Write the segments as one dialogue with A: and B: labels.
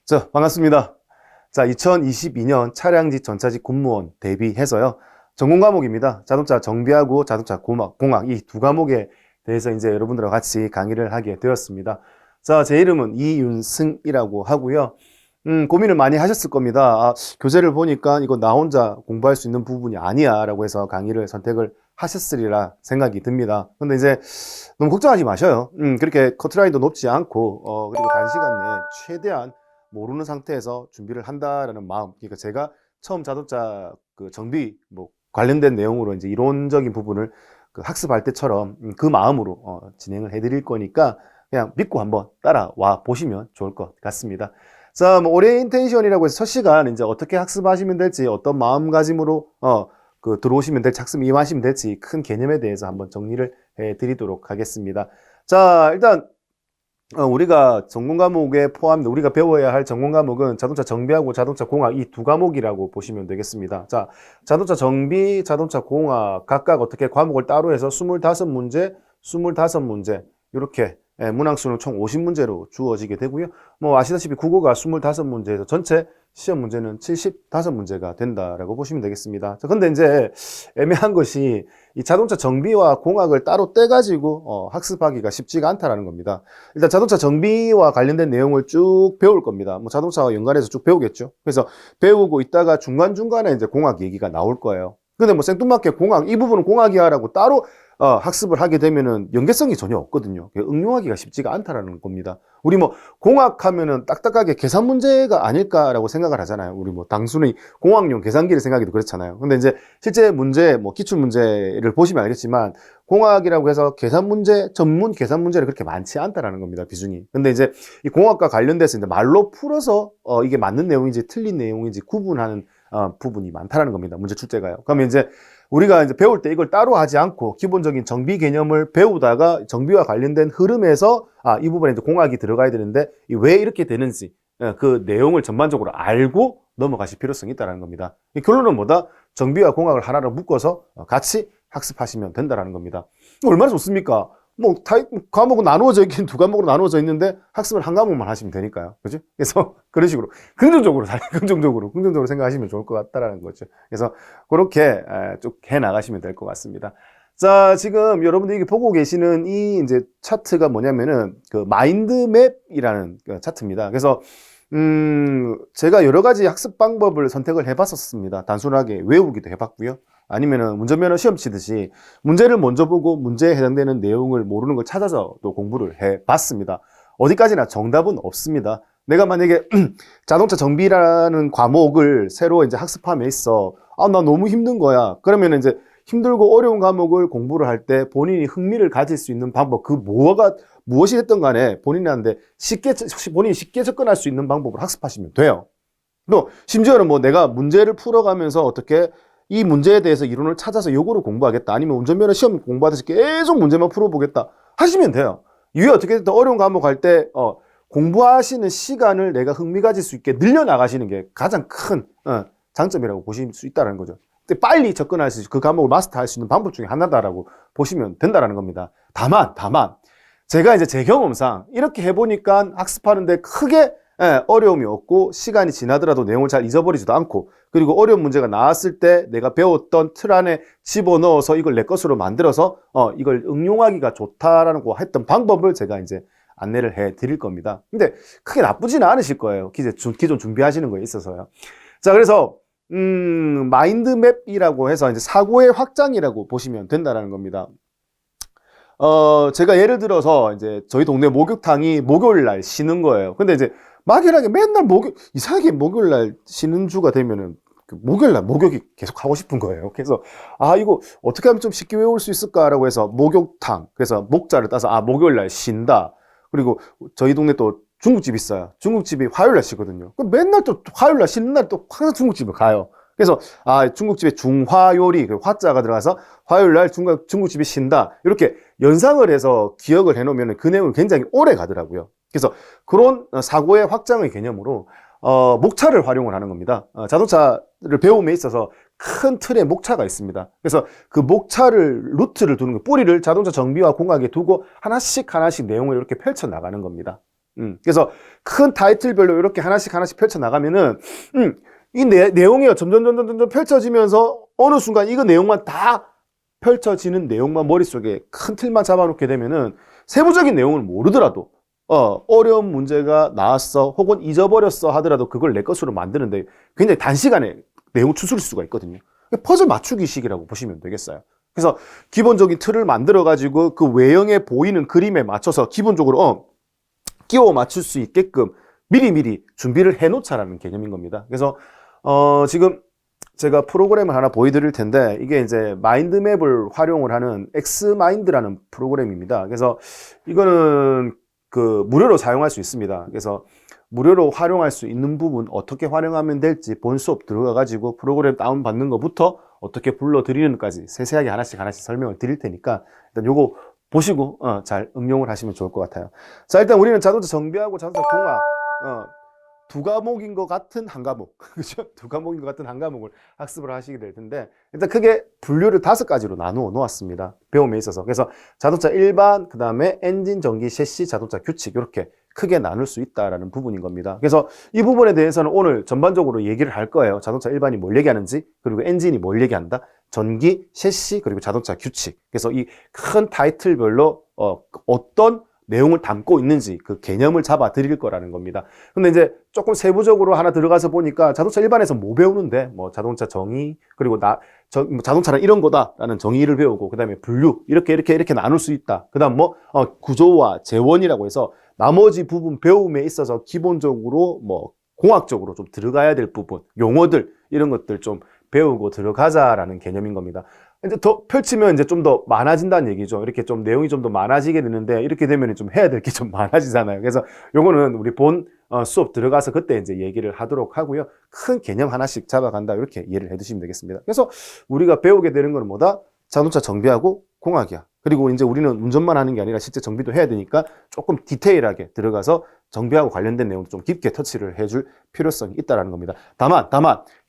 A: 자, 반갑습니다. 자, 2022년 차량직 전차직 공무원 대비해서요. 전공 과목입니다. 자동차 정비하고 자동차 공학 이 두 과목에 대해서 이제 여러분들과 같이 강의를 하게 되었습니다. 자, 제 이름은 이윤승이라고 하고요. 고민을 많이 하셨을 겁니다. 교재를 보니까 이거 나 혼자 공부할 수 있는 부분이 아니야 라고 해서 강의를 선택을 하셨으리라 생각이 듭니다. 근데 이제 너무 걱정하지 마셔요. 그렇게 커트라인도 높지 않고 그리고 단시간 내에 최대한 모르는 상태에서 준비를 한다라는 마음. 그러니까 제가 처음 자동차 그 정비 뭐 관련된 내용으로 이제 이론적인 부분을 그 학습할 때처럼 그 마음으로 진행을 해드릴 거니까 그냥 믿고 한번 따라와 보시면 좋을 것 같습니다. 자, 뭐 오리엔테이션이라고 해서 첫 시간 이제 어떻게 학습하시면 될지, 어떤 마음가짐으로 들어오시면 될지, 학습 임하시면 될지 큰 개념에 대해서 한번 정리를 해드리도록 하겠습니다. 자, 일단 우리가 전공 과목에 포함된 우리가 배워야 할 전공 과목은 자동차 정비하고 자동차 공학 이 두 과목이라고 보시면 되겠습니다. 자, 자동차 정비, 자동차 공학 각각 어떻게 과목을 따로 해서 25문제, 25문제 이렇게 문항수는 총 50문제로 주어지게 되고요. 뭐 아시다시피 국어가 25문제에서 전체 시험 문제는 75문제가 된다라고 보시면 되겠습니다. 자, 근데 이제 애매한 것이 이 자동차 정비와 공학을 따로 떼가지고 학습하기가 쉽지가 않다라는 겁니다. 일단 자동차 정비와 관련된 내용을 쭉 배울 겁니다. 뭐 자동차와 연관해서 쭉 배우겠죠. 그래서 배우고 있다가 중간중간에 이제 공학 얘기가 나올 거예요. 근데 뭐 생뚱맞게 공학, 이 부분은 공학이야라고 따로 학습을 하게 되면은 연계성이 전혀 없거든요. 응용하기가 쉽지가 않다라는 겁니다. 우리 뭐 공학하면은 딱딱하게 계산 문제가 아닐까라고 생각을 하잖아요. 우리 뭐 단순히 공학용 계산기를 생각해도 그렇잖아요. 근데 이제 실제 문제, 뭐 기출 문제를 보시면 알겠지만 공학이라고 해서 계산 문제, 전문 계산 문제를 그렇게 많지 않다라는 겁니다. 비중이. 근데 이제 이 공학과 관련돼서 이제 말로 풀어서 이게 맞는 내용인지 틀린 내용인지 구분하는 부분이 많다라는 겁니다. 문제 출제가요. 그러면 이제 우리가 이제 배울 때 이걸 따로 하지 않고 기본적인 정비 개념을 배우다가 정비와 관련된 흐름에서 이 부분에 이제 공학이 들어가야 되는데 왜 이렇게 되는지 그 내용을 전반적으로 알고 넘어가실 필요성이 있다는 겁니다. 결론은 뭐다? 정비와 공학을 하나로 묶어서 같이 학습하시면 된다는 겁니다. 얼마나 좋습니까? 뭐 과목은 나누어져 있긴 두 과목으로 나누어져 있는데 학습을 한 과목만 하시면 되니까요. 그죠? 그래서 그런 식으로 긍정적으로 긍정적으로 생각하시면 좋을 것 같다라는 거죠. 그래서 그렇게 쭉 해 나가시면 될 것 같습니다. 자, 지금 여러분들이 보고 계시는 이 이제 차트가 뭐냐면은 그 마인드맵이라는 그 차트입니다. 그래서 제가 여러 가지 학습 방법을 선택을 해봤었습니다. 단순하게 외우기도 해봤고요. 아니면은 운전면허 시험 치듯이 문제를 먼저 보고 문제에 해당되는 내용을 모르는 걸 찾아서 또 공부를 해봤습니다. 어디까지나 정답은 없습니다. 내가 만약에 자동차 정비라는 과목을 새로 이제 학습함에 있어. 나 너무 힘든 거야. 그러면 이제 힘들고 어려운 과목을 공부를 할 때 본인이 흥미를 가질 수 있는 방법, 무엇이 됐든 간에 본인한테 본인이 쉽게 접근할 수 있는 방법을 학습하시면 돼요. 또, 심지어는 뭐 내가 문제를 풀어가면서 어떻게 이 문제에 대해서 이론을 찾아서 요거를 공부하겠다. 아니면 운전면허 시험 공부하듯이 계속 문제만 풀어보겠다. 하시면 돼요. 이후에 어떻게 든 어려운 과목 할 때, 공부하시는 시간을 내가 흥미 가질 수 있게 늘려나가시는 게 가장 큰, 장점이라고 보실 수 있다는 거죠. 빨리 접근할 수 있고 그 과목을 마스터할 수 있는 방법 중에 하나다라고 보시면 된다는 겁니다. 다만 제가 이제 제 경험상 이렇게 해보니까 학습하는데 크게 어려움이 없고 시간이 지나더라도 내용을 잘 잊어버리지도 않고 그리고 어려운 문제가 나왔을 때 내가 배웠던 틀 안에 집어넣어서 이걸 내 것으로 만들어서 이걸 응용하기가 좋다라는 거 했던 방법을 제가 이제 안내를 해 드릴 겁니다. 근데 크게 나쁘지는 않으실 거예요. 기존 준비하시는 거에 있어서요. 자, 그래서 마인드맵이라고 해서 이제 사고의 확장이라고 보시면 된다는 겁니다. 제가 예를 들어서 이제 저희 동네 목욕탕이 목요일 날 쉬는 거예요. 근데 이제 막연하게 맨날 이상하게 목요일 날 쉬는 주가 되면은 목요일 날 목욕이 계속 하고 싶은 거예요. 그래서 이거 어떻게 하면 좀 쉽게 외울 수 있을까라고 해서 목욕탕, 그래서 목자를 따서 목요일 날 쉰다. 그리고 저희 동네 또 중국집 있어요. 중국집이 화요일 날 쉬거든요. 그럼 맨날 또 화요일 날 쉬는 날 또 항상 중국집을 가요. 그래서 중국집에 중화요리, 그 화자가 들어가서 화요일 날 중국집이 쉰다. 이렇게 연상을 해서 기억을 해놓으면 그 내용이 굉장히 오래 가더라고요. 그래서 그런 사고의 확장의 개념으로 목차를 활용을 하는 겁니다. 자동차를 배움에 있어서 큰 틀에 목차가 있습니다. 그래서 그 루트를 두는 거, 뿌리를 자동차 정비와 공학에 두고 하나씩 내용을 이렇게 펼쳐 나가는 겁니다. 그래서 큰 타이틀별로 이렇게 하나씩 펼쳐 나가면은 이 내용이 점점 펼쳐지면서 어느 순간 이거 내용만 다 펼쳐지는 내용만 머릿속에 큰 틀만 잡아놓게 되면은 세부적인 내용을 모르더라도 어려운 문제가 나왔어 혹은 잊어버렸어 하더라도 그걸 내 것으로 만드는데 굉장히 단시간에 내용을 추스릴 수가 있거든요. 퍼즐 맞추기식이라고 보시면 되겠어요. 그래서 기본적인 틀을 만들어 가지고 그 외형에 보이는 그림에 맞춰서 기본적으로 끼워 맞출 수 있게끔 미리미리 준비를 해 놓자라는 개념인 겁니다. 그래서 지금 제가 프로그램을 하나 보여드릴 텐데 이게 이제 마인드맵을 활용을 하는 엑스마인드라는 프로그램입니다. 그래서 이거는 그 무료로 사용할 수 있습니다. 그래서 무료로 활용할 수 있는 부분 어떻게 활용하면 될지 본 수업 들어가 가지고 프로그램 다운 받는 것부터 어떻게 불러드리는 것까지 세세하게 하나씩 설명을 드릴 테니까 일단 요거 보시고 잘 응용을 하시면 좋을 것 같아요. 자, 일단 우리는 자동차 정비하고 자동차 공학 두 과목인 것 같은 한 과목 그죠? 두 과목인 것 같은 한 과목을 학습을 하시게 될 텐데 일단 크게 분류를 5가지로 나누어 놓았습니다. 배움에 있어서. 그래서 자동차 일반, 그 다음에 엔진, 전기, 셰시, 자동차 규칙 이렇게 크게 나눌 수 있다라는 부분인 겁니다. 그래서 이 부분에 대해서는 오늘 전반적으로 얘기를 할 거예요. 자동차 일반이 뭘 얘기하는지, 그리고 엔진이 뭘 얘기한다, 전기, 셰시, 그리고 자동차 규칙. 그래서 이 큰 타이틀별로 어떤 내용을 담고 있는지 그 개념을 잡아 드릴 거라는 겁니다. 근데 이제 조금 세부적으로 하나 들어가서 보니까 자동차 일반에서 뭐 배우는데 뭐 자동차 정의, 그리고 자동차는 이런 거다라는 정의를 배우고, 그 다음에 분류 이렇게 나눌 수 있다. 그 다음 뭐 구조와 재원이라고 해서 나머지 부분 배움에 있어서 기본적으로 뭐 공학적으로 좀 들어가야 될 부분, 용어들 이런 것들 좀 배우고 들어가자라는 개념인 겁니다. 이제 더 펼치면 이제 좀 더 많아진다는 얘기죠. 이렇게 좀 내용이 좀 더 많아지게 되는데 이렇게 되면 좀 해야 될 게 좀 많아지잖아요. 그래서 요거는 우리 본 수업 들어가서 그때 이제 얘기를 하도록 하고요. 큰 개념 하나씩 잡아간다 이렇게 이해를 해두시면 되겠습니다. 그래서 우리가 배우게 되는 건 뭐다? 자동차 정비하고 공학이야. 그리고 이제 우리는 운전만 하는 게 아니라 실제 정비도 해야 되니까 조금 디테일하게 들어가서 정비하고 관련된 내용도 좀 깊게 터치를 해줄 필요성이 있다는 겁니다. 다만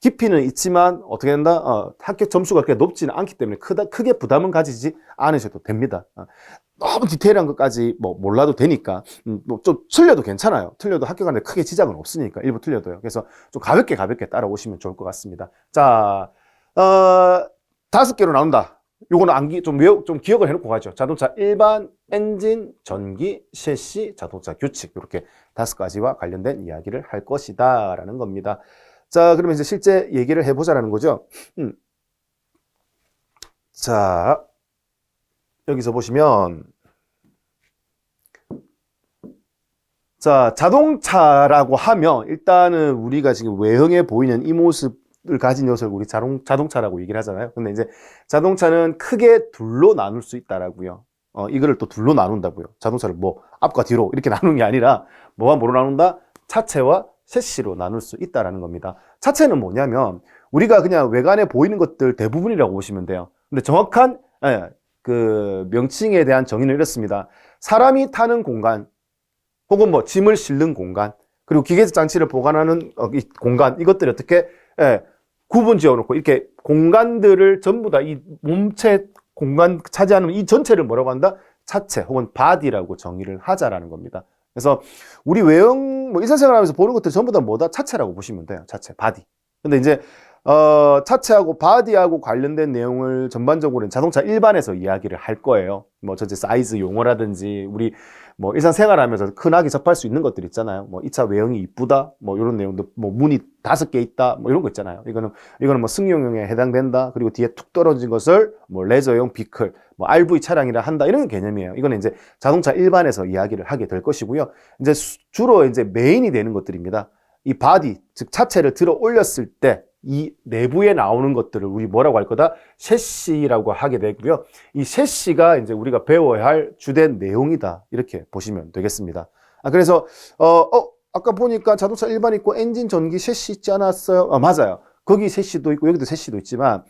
A: 깊이는 있지만 어떻게 된다? 합격 점수가 그렇게 높지는 않기 때문에 크게 부담은 가지지 않으셔도 됩니다. 너무 디테일한 것까지 뭐 몰라도 되니까 뭐 좀 틀려도 괜찮아요. 틀려도 합격하는데 크게 지장은 없으니까 일부 틀려도요. 그래서 좀 가볍게 따라오시면 좋을 것 같습니다. 자, 5개로 나눈다. 요거는 좀 기억을 해놓고 가죠. 자동차 일반, 엔진, 전기, 셰시, 자동차 규칙 이렇게 5가지와 관련된 이야기를 할 것이다 라는 겁니다. 자, 그러면 이제 실제 얘기를 해보자라는 거죠. 자, 여기서 보시면 자, 자동차라고 하면 일단은 우리가 지금 외형에 보이는 이 모습을 가진 녀석을 우리 자동차라고 얘기를 하잖아요. 근데 이제 자동차는 크게 둘로 나눌 수 있다라고요. 이거를 또 둘로 나눈다고요. 자동차를 뭐 앞과 뒤로 이렇게 나누는 게 아니라 뭐와 뭐로 나눈다? 차체와 셰시로 나눌 수 있다라는 겁니다. 차체는 뭐냐면 우리가 그냥 외관에 보이는 것들 대부분이라고 보시면 돼요. 근데 정확한 그 명칭에 대한 정의는 이렇습니다. 사람이 타는 공간, 혹은 뭐 짐을 실는 공간, 그리고 기계적 장치를 보관하는 이 공간, 이것들이 어떻게 구분 지어놓고 이렇게 공간들을 전부 다 이 몸체 공간 차지하는 이 전체를 뭐라고 한다? 차체 혹은 바디라고 정의를 하자라는 겁니다. 그래서 우리 외형 뭐 일상생활하면서 보는 것들 전부 다 뭐다? 차체라고 보시면 돼요. 차체, 바디. 근데 이제 차체하고 바디하고 관련된 내용을 전반적으로는 자동차 일반에서 이야기를 할 거예요. 뭐 전체 사이즈 용어라든지 우리 뭐 일상생활하면서 흔하게 접할 수 있는 것들 있잖아요. 뭐 이 차 외형이 이쁘다, 뭐 이런 내용도, 뭐 문이 5개 있다, 뭐 이런 거 있잖아요. 이거는 뭐 승용형에 해당된다. 그리고 뒤에 툭 떨어진 것을 뭐 레저용 비클, 뭐 RV 차량이라 한다, 이런 개념이에요. 이거는 이제 자동차 일반에서 이야기를 하게 될 것이고요. 이제 주로 이제 메인이 되는 것들입니다. 이 바디, 즉 차체를 들어 올렸을 때 이 내부에 나오는 것들을 우리 뭐라고 할 거다? 셰시라고 하게 되고요. 이 셰시가 이제 우리가 배워야 할 주된 내용이다. 이렇게 보시면 되겠습니다. 그래서 아까 보니까 자동차 일반 있고 엔진, 전기, 셰시 있지 않았어요? 맞아요. 거기 셰시도 있고 여기도 셰시도 있지만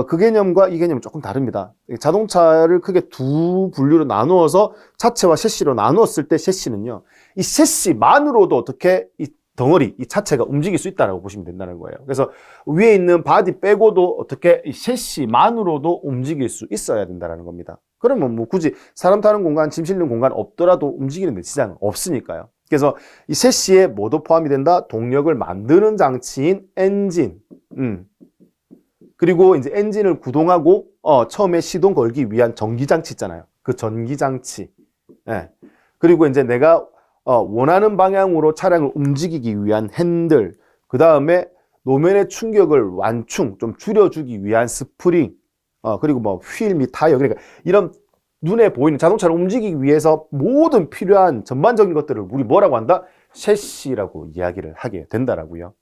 A: 그 개념과 이 개념은 조금 다릅니다. 자동차를 크게 두 분류로 나누어서 차체와 셰시로 나누었을 때 셰시는요, 이 셰시만으로도 어떻게 이 덩어리, 이 차체가 움직일 수 있다고 보시면 된다는 거예요. 그래서 위에 있는 바디 빼고도 어떻게 이 셰시만으로도 움직일 수 있어야 된다는 겁니다. 그러면 뭐 굳이 사람 타는 공간, 짐 실는 공간 없더라도 움직이는 데 지장은 없으니까요. 그래서 이 셰시에 뭐도 포함이 된다? 동력을 만드는 장치인 엔진. 그리고 이제 엔진을 구동하고 처음에 시동 걸기 위한 전기장치 있잖아요. 그 전기장치. 예. 그리고 이제 내가 원하는 방향으로 차량을 움직이기 위한 핸들. 그 다음에 노면의 충격을 완충, 좀 줄여주기 위한 스프링. 그리고 뭐 휠 및 타이어. 그러니까 이런 눈에 보이는 자동차를 움직이기 위해서 모든 필요한 전반적인 것들을 우리 뭐라고 한다? 셰시라고 이야기를 하게 된다라고요.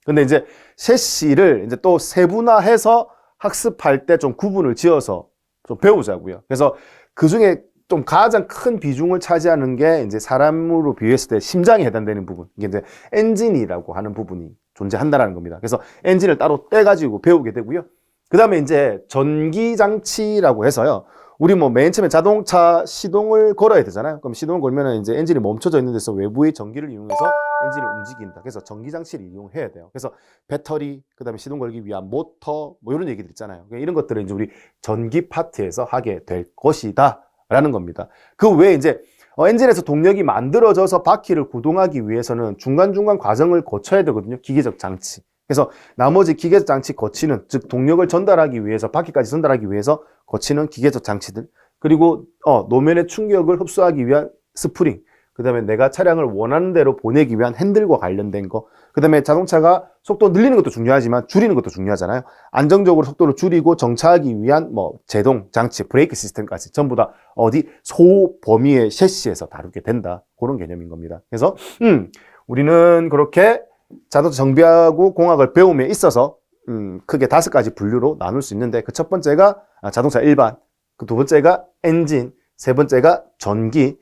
A: 근데 이제 셰시를 이제 또 세분화해서 학습할 때 좀 구분을 지어서 좀 배우자고요. 그래서 그 중에 좀 가장 큰 비중을 차지하는 게 이제 사람으로 비교했을 때 심장에 해당되는 부분. 이게 이제 엔진이라고 하는 부분이 존재한다라는 겁니다. 그래서 엔진을 따로 떼가지고 배우게 되고요. 그 다음에 이제 전기장치라고 해서요. 우리 뭐 맨 처음에 자동차 시동을 걸어야 되잖아요. 그럼 시동을 걸면은 이제 엔진이 멈춰져 있는 데서 외부의 전기를 이용해서 엔진을 움직인다. 그래서 전기장치를 이용해야 돼요. 그래서 배터리, 그 다음에 시동 걸기 위한 모터, 뭐 이런 얘기들 있잖아요. 이런 것들을 이제 우리 전기 파트에서 하게 될 것이다. 라는 겁니다. 그 외에 이제 엔진에서 동력이 만들어져서 바퀴를 구동하기 위해서는 중간중간 과정을 거쳐야 되거든요. 기계적 장치. 그래서 나머지 기계적 장치 거치는, 즉 동력을 전달하기 위해서, 바퀴까지 전달하기 위해서 거치는 기계적 장치들, 그리고 노면의 충격을 흡수하기 위한 스프링, 그 다음에 내가 차량을 원하는 대로 보내기 위한 핸들과 관련된 거, 그 다음에 자동차가 속도 늘리는 것도 중요하지만 줄이는 것도 중요하잖아요. 안정적으로 속도를 줄이고 정차하기 위한 뭐 제동 장치, 브레이크 시스템까지 전부 다 어디 소범위의 셰시에서 다루게 된다. 그런 개념인 겁니다. 그래서 우리는 그렇게 자동차 정비하고 공학을 배움에 있어서 크게 5가지 분류로 나눌 수 있는데, 그 첫 번째가 자동차 일반, 그 두 번째가 엔진, 세 번째가 전기,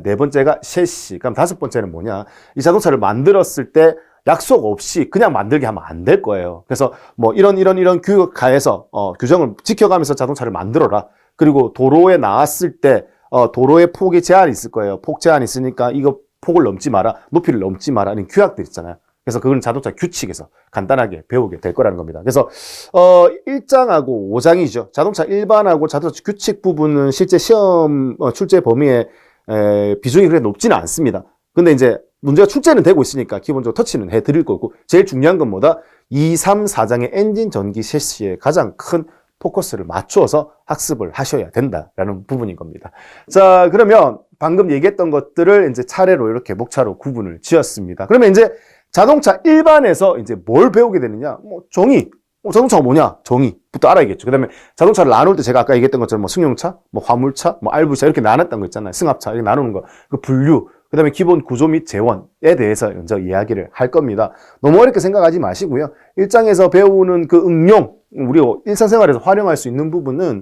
A: 네 번째가 셰시. 그럼 5번째는 뭐냐? 이 자동차를 만들었을 때 약속 없이 그냥 만들게 하면 안 될 거예요. 그래서 뭐 이런 교육하에서 규정을 지켜가면서 자동차를 만들어라. 그리고 도로에 나왔을 때 도로에 폭의 제한이 있을 거예요. 폭 제한이 있으니까 이거 폭을 넘지 마라, 높이를 넘지 마라, 이런 규약들 있잖아요. 그래서 그건 자동차 규칙에서 간단하게 배우게 될 거라는 겁니다. 그래서 1장하고 5장이죠. 자동차 일반하고 자동차 규칙 부분은 실제 시험 출제 범위에 비중이 그렇게 높지는 않습니다. 근데 이제 문제가 출제는 되고 있으니까 기본적으로 터치는 해드릴 거고, 제일 중요한 건 뭐다? 2, 3, 4장의 엔진 전기 셰시에 가장 큰 포커스를 맞추어서 학습을 하셔야 된다라는 부분인 겁니다. 자, 그러면 방금 얘기했던 것들을 이제 차례로 이렇게 목차로 구분을 지었습니다. 그러면 이제 자동차 일반에서 이제 뭘 배우게 되느냐? 뭐 정의. 자동차가 뭐냐? 정의부터 알아야겠죠. 그 다음에 자동차를 나눌 때 제가 아까 얘기했던 것처럼 뭐 승용차, 뭐 화물차, 뭐 RV차 이렇게 나눴던 거 있잖아요. 승합차 이렇게 나누는 거. 그 분류. 그 다음에 기본 구조 및 재원에 대해서 먼저 이야기를 할 겁니다. 너무 어렵게 생각하지 마시고요. 1장에서 배우는 그 응용, 우리 일상생활에서 활용할 수 있는 부분은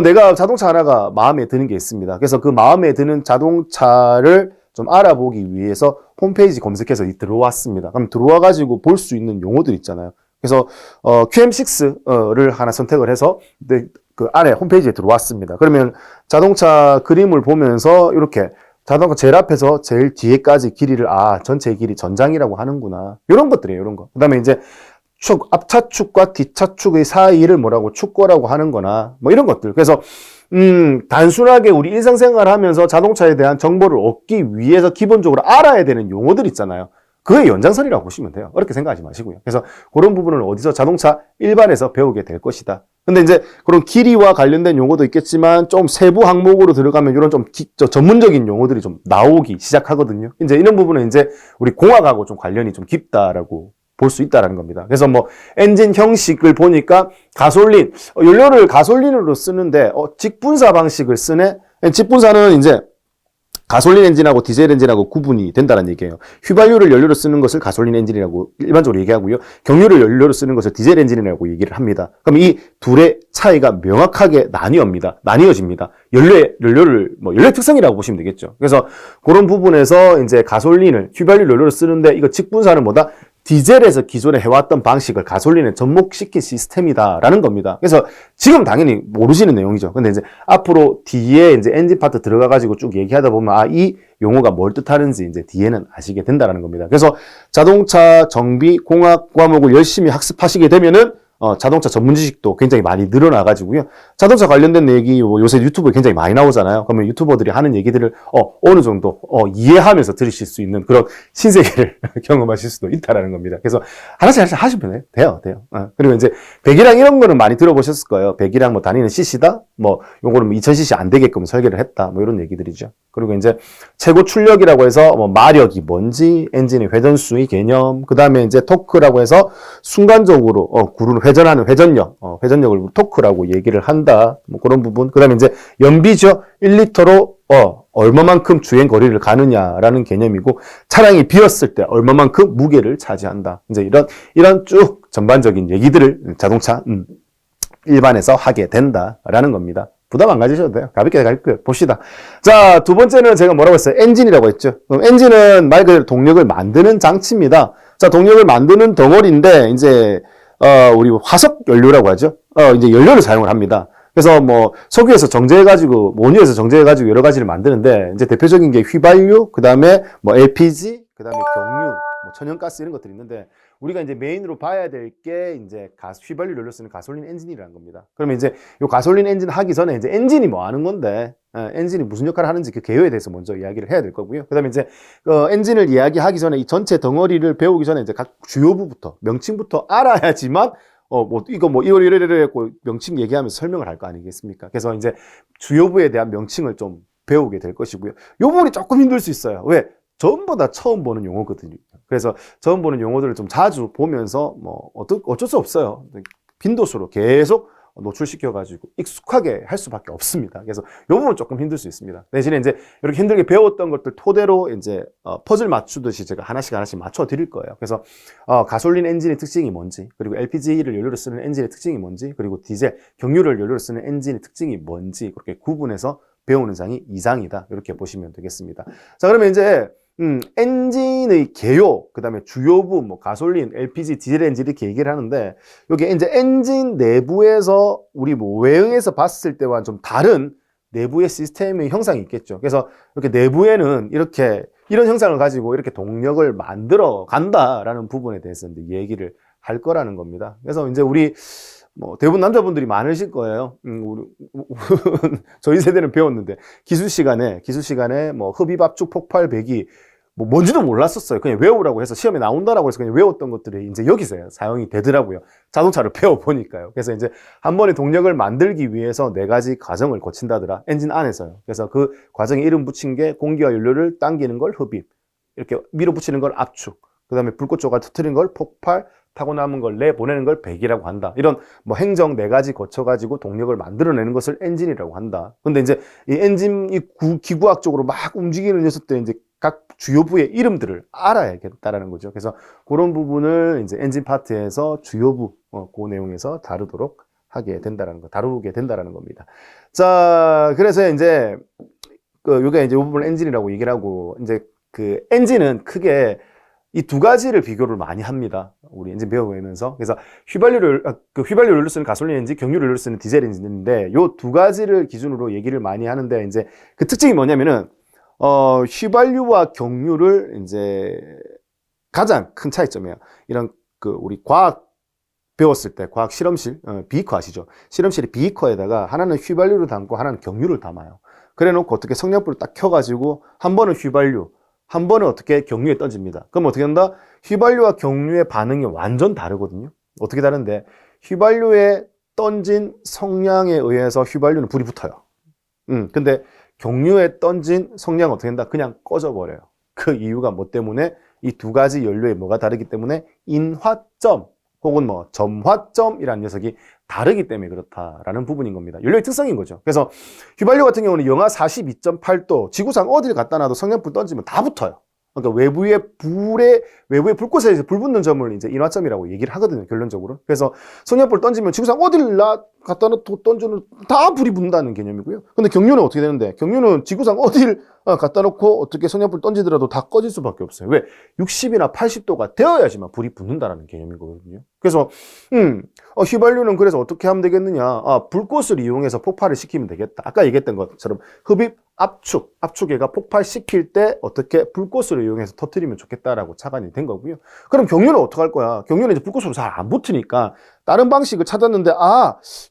A: 내가 자동차 하나가 마음에 드는 게 있습니다. 그래서 그 마음에 드는 자동차를 좀 알아보기 위해서 홈페이지 검색해서 들어왔습니다. 그럼 들어와가지고 볼 수 있는 용어들 있잖아요. 그래서 QM6를 하나 선택을 해서 그 안에 홈페이지에 들어왔습니다. 그러면 자동차 그림을 보면서 이렇게 자동차 제일 앞에서 제일 뒤에까지 길이를 전체 길이 전장이라고 하는구나. 이런 것들이에요. 이런 거. 그다음에 이제 앞차축과 뒷차축의 사이를 뭐라고 축거라고 하는 거나 뭐 이런 것들. 그래서 단순하게 우리 일상생활을 하면서 자동차에 대한 정보를 얻기 위해서 기본적으로 알아야 되는 용어들 있잖아요. 그의 연장선이라고 보시면 돼요. 어렵게 생각하지 마시고요. 그래서 그런 부분을 어디서 자동차 일반에서 배우게 될 것이다. 근데 이제 그런 길이와 관련된 용어도 있겠지만 좀 세부 항목으로 들어가면 이런 좀 전문적인 용어들이 좀 나오기 시작하거든요. 이제 이런 부분은 이제 우리 공학하고 좀 관련이 좀 깊다라고 볼 수 있다라는 겁니다. 그래서 뭐 엔진 형식을 보니까 가솔린, 연료를 가솔린으로 쓰는데 직분사 방식을 쓰네. 직분사는 이제 가솔린 엔진하고 디젤 엔진하고 구분이 된다는 얘기예요. 휘발유를 연료로 쓰는 것을 가솔린 엔진이라고 일반적으로 얘기하고요. 경유를 연료로 쓰는 것을 디젤 엔진이라고 얘기를 합니다. 그럼 이 둘의 차이가 명확하게 나뉘어집니다. 연료를 연료 특성이라고 보시면 되겠죠. 그래서 그런 부분에서 이제 가솔린을 휘발유 연료로 쓰는데 이거 직분사는 뭐다? 디젤에서 기존에 해왔던 방식을 가솔린에 접목시킨 시스템이다라는 겁니다. 그래서 지금 당연히 모르시는 내용이죠. 근데 이제 앞으로 뒤에 이제 엔진 파트 들어가가지고 쭉 얘기하다 보면 이 용어가 뭘 뜻하는지 이제 뒤에는 아시게 된다라는 겁니다. 그래서 자동차 정비 공학 과목을 열심히 학습하시게 되면은 자동차 전문 지식도 굉장히 많이 늘어나가지고요. 자동차 관련된 얘기 요새 유튜브에 굉장히 많이 나오잖아요. 그러면 유튜버들이 하는 얘기들을 어느 정도 이해하면서 들으실 수 있는 그런 신세계를 경험하실 수도 있다라는 겁니다. 그래서 하나씩 하시면 돼요. 그리고 이제 배기량 이런 거는 많이 들어보셨을 거예요. 배기량 뭐 다니는 cc다, 뭐 요거는 뭐 2000cc 안 되게끔 설계를 했다, 뭐 이런 얘기들이죠. 그리고 이제 최고 출력이라고 해서 뭐 마력이 뭔지, 엔진의 회전수의 개념, 그 다음에 이제 토크라고 해서 순간적으로 구르는 회전하는 회전력, 회전력을 토크라고 얘기를 한다. 뭐 그런 부분. 그 다음에 이제 연비죠. 1리터로 얼마만큼 주행 거리를 가느냐라는 개념이고, 차량이 비었을 때 얼마만큼 무게를 차지한다. 이제 이런 쭉 전반적인 얘기들을 자동차 일반에서 하게 된다라는 겁니다. 부담 안 가지셔도 돼요. 가볍게 봅시다. 자, 두 번째는 제가 뭐라고 했어요? 엔진이라고 했죠. 그럼 엔진은 말 그대로 동력을 만드는 장치입니다. 자, 동력을 만드는 덩어리인데, 이제, 우리 화석 연료라고 하죠. 이제 연료를 사용을 합니다. 그래서 뭐, 석유에서 정제해가지고, 원유에서 정제해가지고 여러 가지를 만드는데, 이제 대표적인 게 휘발유, 그 다음에 뭐 LPG, 그 다음에 경유, 뭐 천연가스 이런 것들이 있는데, 우리가 이제 메인으로 봐야 될 게 이제 휘발유 연료 쓰는 가솔린 엔진이라는 겁니다. 그러면 이제 요 가솔린 엔진 하기 전에 이제 엔진이 뭐 하는 건데, 엔진이 무슨 역할을 하는지 그 개요에 대해서 먼저 이야기를 해야 될 거고요. 그 다음에 이제, 엔진을 이야기하기 전에 이 전체 덩어리를 배우기 전에 이제 각 주요부부터, 명칭부터 알아야지만, 이래 명칭 얘기하면서 설명을 할 거 아니겠습니까? 그래서 이제 주요부에 대한 명칭을 좀 배우게 될 것이고요. 요 부분이 조금 힘들 수 있어요. 왜? 전부 다 처음 보는 용어거든요. 그래서 처음 보는 용어들을 좀 자주 보면서 뭐 어쩔 수 없어요. 빈도수로 계속 노출시켜가지고 익숙하게 할 수밖에 없습니다. 그래서 이 부분 조금 힘들 수 있습니다. 대신에 이제 이렇게 힘들게 배웠던 것들 토대로 이제 퍼즐 맞추듯이 제가 하나씩 맞춰 드릴 거예요. 그래서 가솔린 엔진의 특징이 뭔지, 그리고 LPG를 연료로 쓰는 엔진의 특징이 뭔지, 그리고 디젤, 경유를 연료로 쓰는 엔진의 특징이 뭔지 그렇게 구분해서 배우는 장이 2장이다. 이렇게 보시면 되겠습니다. 자, 그러면 이제 엔진의 개요, 그 다음에 주요부, 뭐, 가솔린, LPG, 디젤 엔진 이렇게 얘기를 하는데, 여기 이제 엔진 내부에서 우리 뭐 외형에서 봤을 때와는 좀 다른 내부의 시스템의 형상이 있겠죠. 그래서 이렇게 내부에는 이런 형상을 가지고 이렇게 동력을 만들어 간다라는 부분에 대해서 이제 얘기를 할 거라는 겁니다. 그래서 이제 우리 뭐 대부분 남자분들이 많으실 거예요. 저희 세대는 배웠는데 기술 시간에 뭐 흡입, 압축, 폭발, 배기 뭐 뭔지도 몰랐었어요. 그냥 외우라고 해서 시험에 나온다라고 해서 그냥 외웠던 것들이 이제 여기서 사용이 되더라고요. 자동차를 배워 보니까요. 그래서 이제 한 번에 동력을 만들기 위해서 4가지 과정을 거친다더라. 엔진 안에서요. 그래서 그 과정에 이름 붙인 게 공기와 연료를 당기는 걸 흡입, 이렇게 밀어붙이는 걸 압축, 그 다음에 불꽃 조각 터트리는 걸 폭발, 타고 남은 걸 내보내는 걸 배기라고 한다. 이런 뭐 행정 4가지 거쳐가지고 동력을 만들어내는 것을 엔진이라고 한다. 근데 이제 이 엔진이 기구학적으로 막 움직이는 녀석들 이제 각 주요부의 이름들을 알아야겠다라는 거죠. 그래서 그런 부분을 이제 엔진 파트에서 주요부, 그 내용에서 다루게 된다라는 겁니다. 자, 그래서 이제, 요게 이제 이 부분을 엔진이라고 얘기를 하고, 이제 그 엔진은 크게 이 2가지를 비교를 많이 합니다. 우리 엔진 배워보면서. 그래서 휘발유를 쓰는 가솔린 엔진, 경유를 쓰는 디젤 엔진인데, 요 2가지를 기준으로 얘기를 많이 하는데, 이제 그 특징이 뭐냐면은, 휘발유와 경유를 이제 가장 큰 차이점이에요. 이런 우리 과학 배웠을 때 과학 실험실, 비커 아시죠? 실험실의 비커에다가 하나는 휘발유를 담고 하나는 경유를 담아요. 그래 놓고 어떻게 성냥불을 딱 켜가지고 한 번은 휘발유, 한 번은 어떻게 경유에 던집니다. 그럼 어떻게 한다? 휘발유와 경유의 반응이 완전 다르거든요. 어떻게 다른데? 휘발유에 던진 성냥에 의해서 휘발유는 불이 붙어요. 근데 경유에 던진 성냥은 어떻게 된다? 그냥 꺼져버려요. 그 이유가 뭐 때문에? 이 2가지 연료에 뭐가 다르기 때문에 인화점 혹은 뭐 점화점이라는 녀석이 다르기 때문에 그렇다라는 부분인 겁니다. 연료의 특성인 거죠. 그래서 휘발유 같은 경우는 영하 42.8도 지구상 어디를 갖다 놔도 성냥불 던지면 다 붙어요. 그러니까 외부의 불꽃에 불 붙는 점을 이제 인화점이라고 얘기를 하거든요, 결론적으로. 그래서 성냥불 던지면 지구상 어디를 갖다 놓고 던져도 다 불이 붙는다는 개념이고요. 근데 경유는 어떻게 되는데? 경유는 지구상 어디를 갖다 놓고 어떻게 성냥불 던지더라도 다 꺼질 수밖에 없어요. 왜? 60이나 80도가 되어야지만 불이 붙는다는 개념이거든요. 그래서 휘발유는 그래서 어떻게 하면 되겠느냐? 불꽃을 이용해서 폭발을 시키면 되겠다. 아까 얘기했던 것처럼 흡입, 압축계가 폭발시킬 때 어떻게 불꽃을 이용해서 터뜨리면 좋겠다라고 착안이 된 거고요. 그럼 경유는 어떡할 거야? 경유는 이제 불꽃으로 잘 안 붙으니까 다른 방식을 찾았는데,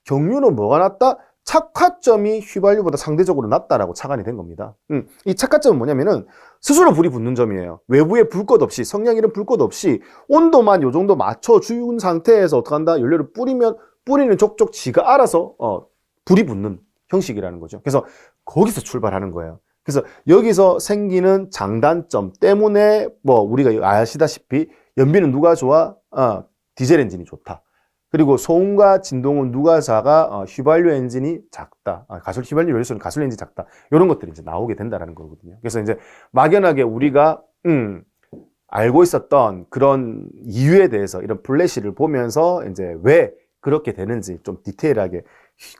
A: 경유는 뭐가 낫다? 착화점이 휘발유보다 상대적으로 낮다라고 착안이 된 겁니다. 이 착화점은 뭐냐면은 스스로 불이 붙는 점이에요. 외부에 불꽃 없이, 성냥이는 불꽃 없이 온도만 요 정도 맞춰준 상태에서 어떻게 한다? 연료를 뿌리면 뿌리는 족족 지가 알아서 불이 붙는 형식이라는 거죠. 그래서 거기서 출발하는 거예요. 그래서 여기서 생기는 장단점 때문에 우리가 아시다시피 연비는 누가 좋아? 디젤 엔진이 좋다. 그리고 소음과 진동은 누가 작아? 휘발유 엔진이 작다. 휘발유 연료소는 가솔린 엔진이 작다. 이런 것들이 이제 나오게 된다는 거거든요. 그래서 이제 막연하게 우리가 알고 있었던 그런 이유에 대해서 이런 플래시를 보면서 이제 왜 그렇게 되는지 좀 디테일하게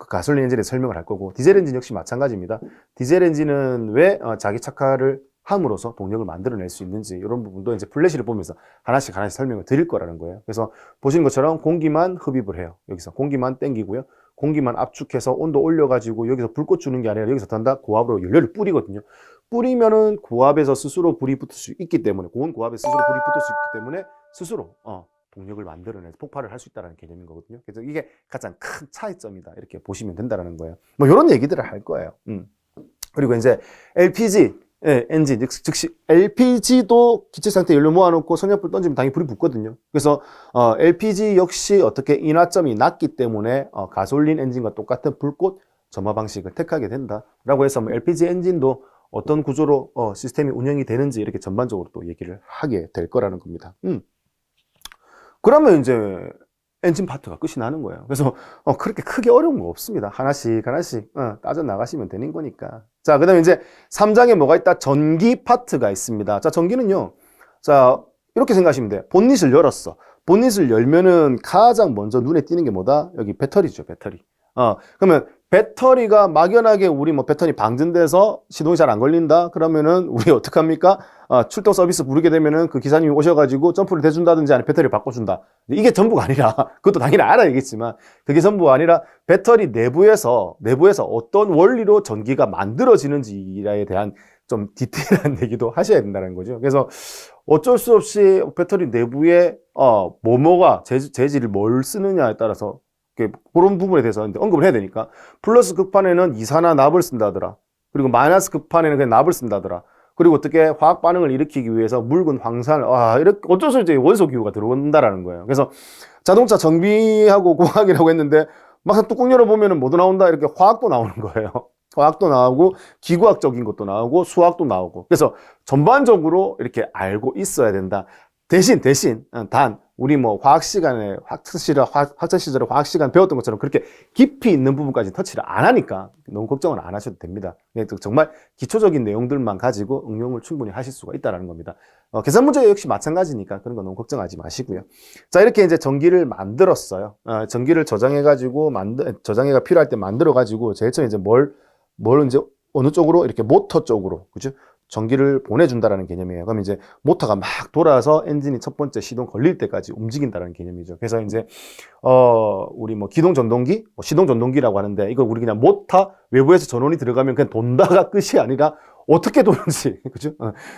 A: 가솔린 엔진에 설명을 할 거고, 디젤 엔진 역시 마찬가지입니다. 디젤 엔진은 왜 자기 착화를 함으로써 동력을 만들어낼 수 있는지 이런 부분도 이제 플래시를 보면서 하나씩 설명을 드릴 거라는 거예요. 그래서 보시는 것처럼 공기만 흡입을 해요. 여기서 공기만 땡기고요. 공기만 압축해서 온도 올려가지고 여기서 불꽃 주는 게 아니라 여기서 단다 고압으로 연료를 뿌리거든요. 뿌리면은 고압에서 스스로 불이 붙을 수 있기 때문에, 고온 고압에서 스스로 불이 붙을 수 있기 때문에 스스로 동력을 만들어내서 폭발을 할 수 있다는 개념인 거거든요. 그래서 이게 가장 큰 차이점이다, 이렇게 보시면 된다는 거예요. 이런 얘기들을 할 거예요. 그리고 이제 LPG 엔진, 즉시 LPG도 기체 상태 연료 모아놓고 선약불 던지면 당연히 불이 붙거든요. 그래서 LPG 역시 어떻게 인화점이 낮기 때문에 가솔린 엔진과 똑같은 불꽃 점화 방식을 택하게 된다라고 해서 LPG 엔진도 어떤 구조로 시스템이 운영이 되는지 이렇게 전반적으로 또 얘기를 하게 될 거라는 겁니다. 그러면 이제 엔진 파트가 끝이 나는 거예요. 그래서 그렇게 크게 어려운 거 없습니다. 하나씩 따져 나가시면 되는 거니까. 자, 그 다음에 이제 3장에 뭐가 있다? 전기 파트가 있습니다. 자, 전기는요, 자, 이렇게 생각하시면 돼요. 본닛을 열었어. 본닛을 열면은 가장 먼저 눈에 띄는 게 뭐다? 여기 배터리죠, 배터리. 그러면 배터리가 막연하게 우리 배터리 방전돼서 시동이 잘 안 걸린다? 그러면은 우리 어떡합니까? 출동 서비스 부르게 되면은 그 기사님이 오셔가지고 점프를 대준다든지 아니면 배터리를 바꿔준다. 이게 전부가 아니라, 그것도 당연히 알아야겠지만, 그게 전부가 아니라 배터리 내부에서 어떤 원리로 전기가 만들어지는지에 대한 좀 디테일한 얘기도 하셔야 된다는 거죠. 그래서 어쩔 수 없이 배터리 내부에 뭐뭐가 재질을 뭘 쓰느냐에 따라서 그런 부분에 대해서 언급을 해야 되니까, 플러스 극판에는 이산화 납을 쓴다더라. 그리고 마이너스 극판에는 그냥 납을 쓴다더라. 그리고 어떻게 화학 반응을 일으키기 위해서 묽은 황산을 이렇게 어쩔 수 없이 원소 기호가 들어온다라는 거예요. 그래서 자동차 정비하고 공학이라고 했는데 막상 뚜껑 열어보면은 뭐도 나온다? 이렇게 화학도 나오는 거예요. 화학도 나오고 기구학적인 것도 나오고 수학도 나오고. 그래서 전반적으로 이렇게 알고 있어야 된다. 대신 단 우리 화학 시간에 학창 시절에 화학 시간 배웠던 것처럼 그렇게 깊이 있는 부분까지 터치를 안 하니까 너무 걱정은 안 하셔도 됩니다. 정말 기초적인 내용들만 가지고 응용을 충분히 하실 수가 있다는 겁니다. 계산 문제 역시 마찬가지니까 그런 거 너무 걱정하지 마시고요. 자, 이렇게 이제 전기를 만들었어요. 전기를 저장해가지고 저장해가 필요할 때 만들어가지고 제일 처음에 이제 뭘 이제 어느 쪽으로 이렇게 모터 쪽으로, 그죠? 전기를 보내준다라는 개념이에요. 그럼 이제 모터가 막 돌아서 엔진이 첫 번째 시동 걸릴 때까지 움직인다는 개념이죠. 그래서 이제 우리 기동 전동기, 시동 전동기라고 하는데, 이거 우리 그냥 모터 외부에서 전원이 들어가면 그냥 돈다가 끝이 아니라 어떻게 도는지, 그죠?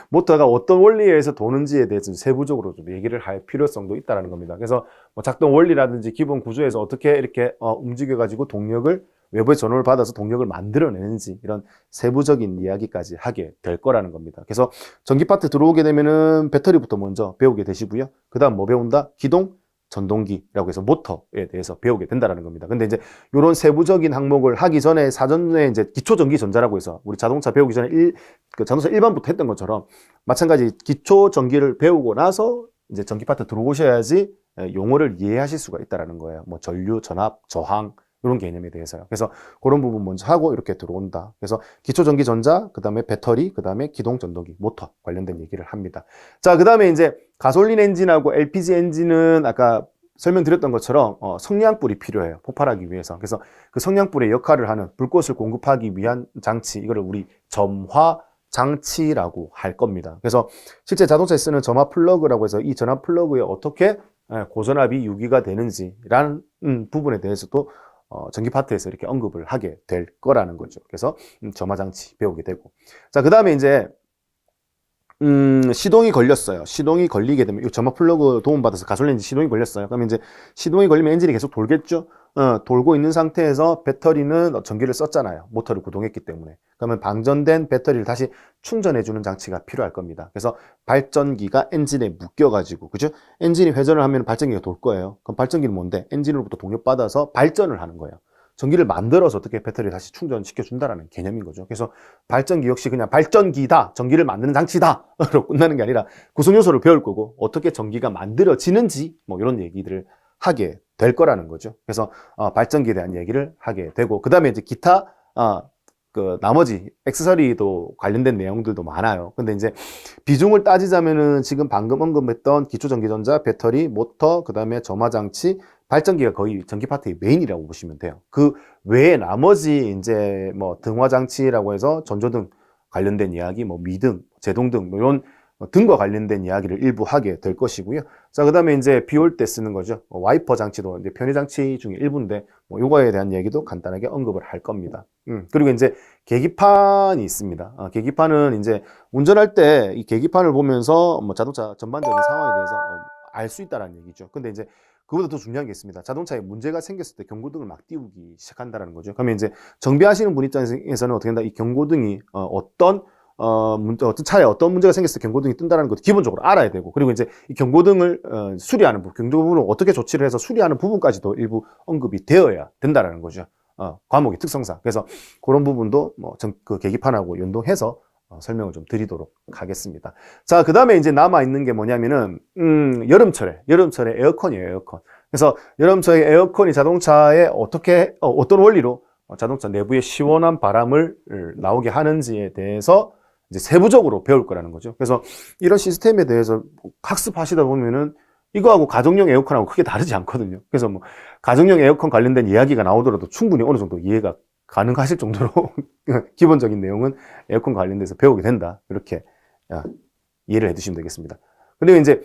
A: 모터가 어떤 원리에 의해서 도는지에 대해서 세부적으로 좀 얘기를 할 필요성도 있다라는 겁니다. 그래서 작동 원리라든지 기본 구조에서 어떻게 이렇게 움직여가지고 동력을 외부의 전원을 받아서 동력을 만들어내는지 이런 세부적인 이야기까지 하게 될 거라는 겁니다. 그래서 전기 파트 들어오게 되면은 배터리부터 먼저 배우게 되시고요. 그 다음 뭐 배운다? 기동 전동기라고 해서 모터에 대해서 배우게 된다는 겁니다. 근데 이제 이런 세부적인 항목을 하기 전에 사전에 이제 기초전기 전자라고 해서 우리 자동차 배우기 전에 자동차 일반부터 했던 것처럼 마찬가지 기초전기를 배우고 나서 이제 전기 파트 들어오셔야지 용어를 이해하실 수가 있다는 거예요. 전류, 전압, 저항, 이런 개념에 대해서요. 그래서 그런 부분 먼저 하고 이렇게 들어온다. 그래서 기초전기 전자, 그 다음에 배터리, 그 다음에 기동 전동기, 모터 관련된 얘기를 합니다. 자, 그 다음에 이제 가솔린 엔진하고 LPG 엔진은 아까 설명드렸던 것처럼 성냥불이 필요해요. 폭발하기 위해서. 그래서 그 성냥불의 역할을 하는 불꽃을 공급하기 위한 장치, 이거를 우리 점화 장치라고 할 겁니다. 그래서 실제 자동차에 쓰는 점화 플러그라고 해서 이 전화 플러그에 어떻게 고전압이 유기가 되는지라는 부분에 대해서도 전기 파트에서 이렇게 언급을 하게 될 거라는 거죠. 그래서 점화장치 배우게 되고. 자, 그 다음에 이제 시동이 걸렸어요. 시동이 걸리게 되면, 이 점화 플러그 도움받아서 가솔린 엔진 시동이 걸렸어요. 그러면 이제 시동이 걸리면 엔진이 계속 돌겠죠? 돌고 있는 상태에서 배터리는 전기를 썼잖아요. 모터를 구동했기 때문에. 그러면 방전된 배터리를 다시 충전해주는 장치가 필요할 겁니다. 그래서 발전기가 엔진에 묶여가지고, 그죠? 엔진이 회전을 하면 발전기가 돌 거예요. 그럼 발전기는 뭔데? 엔진으로부터 동력받아서 발전을 하는 거예요. 전기를 만들어서 어떻게 배터리를 다시 충전시켜 준다라는 개념인 거죠. 그래서 발전기 역시 그냥 발전기다, 전기를 만드는 장치다 로 끝나는 게 아니라 구성 요소를 배울 거고 어떻게 전기가 만들어지는지 뭐 이런 얘기들을 하게 될 거라는 거죠. 그래서 발전기에 대한 얘기를 하게 되고 그 다음에 이제 기타 그 나머지 액세서리도 관련된 내용들도 많아요. 근데 이제 비중을 따지자면은 지금 방금 언급했던 기초전기전자, 배터리, 모터, 그 다음에 점화장치, 발전기가 거의 전기 파트의 메인이라고 보시면 돼요. 그 외에 나머지 이제 뭐 등화장치라고 해서 전조등 관련된 이야기, 뭐 미등, 제동등 뭐 이런 등과 관련된 이야기를 일부 하게 될 것이고요. 자, 그 다음에 이제 비 올 때 쓰는 거죠. 와이퍼 장치도 이제 편의 장치 중에 일부인데, 뭐 요거에 대한 얘기도 간단하게 언급을 할 겁니다. 그리고 이제 계기판이 있습니다. 계기판은 이제 운전할 때 이 계기판을 보면서 뭐 자동차 전반적인 상황에 대해서 알 수 있다는 얘기죠. 근데 이제 그보다 더 중요한 게 있습니다. 자동차에 문제가 생겼을 때 경고등을 막 띄우기 시작한다는 거죠. 그러면 이제 정비하시는 분 입장에서는 어떻게 된다? 이 경고등이 어떤 차에 어떤 문제가 생겼을 때 경고등이 뜬다는 것도 기본적으로 알아야 되고, 그리고 이제 이 경고등을 수리하는 부분, 경고등을 어떻게 조치를 해서 수리하는 부분까지도 일부 언급이 되어야 된다는 거죠. 과목의 특성상. 그래서 그런 부분도 뭐 그 계기판하고 연동해서 설명을 좀 드리도록 하겠습니다. 자, 그 다음에 이제 남아있는 게 뭐냐면은, 여름철에 에어컨이에요, 에어컨. 그래서 여름철에 에어컨이 자동차에 어떤 원리로 자동차 내부에 시원한 바람을 나오게 하는지에 대해서 이제 세부적으로 배울 거라는 거죠. 그래서 이런 시스템에 대해서 학습하시다 보면은 이거하고 가정용 에어컨하고 크게 다르지 않거든요. 그래서 뭐 가정용 에어컨 관련된 이야기가 나오더라도 충분히 어느 정도 이해가 가능하실 정도로 기본적인 내용은 에어컨 관련돼서 배우게 된다. 이렇게 이해를 해두시면 되겠습니다. 그리고 이제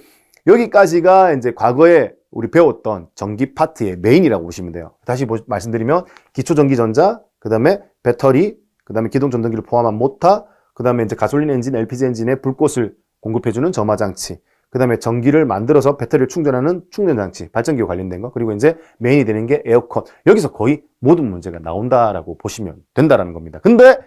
A: 여기까지가 이제 과거에 우리 배웠던 전기 파트의 메인이라고 보시면 돼요. 다시 말씀드리면 기초전기전자, 그 다음에 배터리, 그 다음에 기동전등기를 포함한 모터, 그 다음에 이제 가솔린 엔진, LPG 엔진에 불꽃을 공급해주는 점화장치, 그 다음에 전기를 만들어서 배터리를 충전하는 충전장치, 발전기와 관련된 거, 그리고 이제 메인이 되는 게 에어컨. 여기서 거의 모든 문제가 나온다라고 보시면 된다라는 겁니다. 근데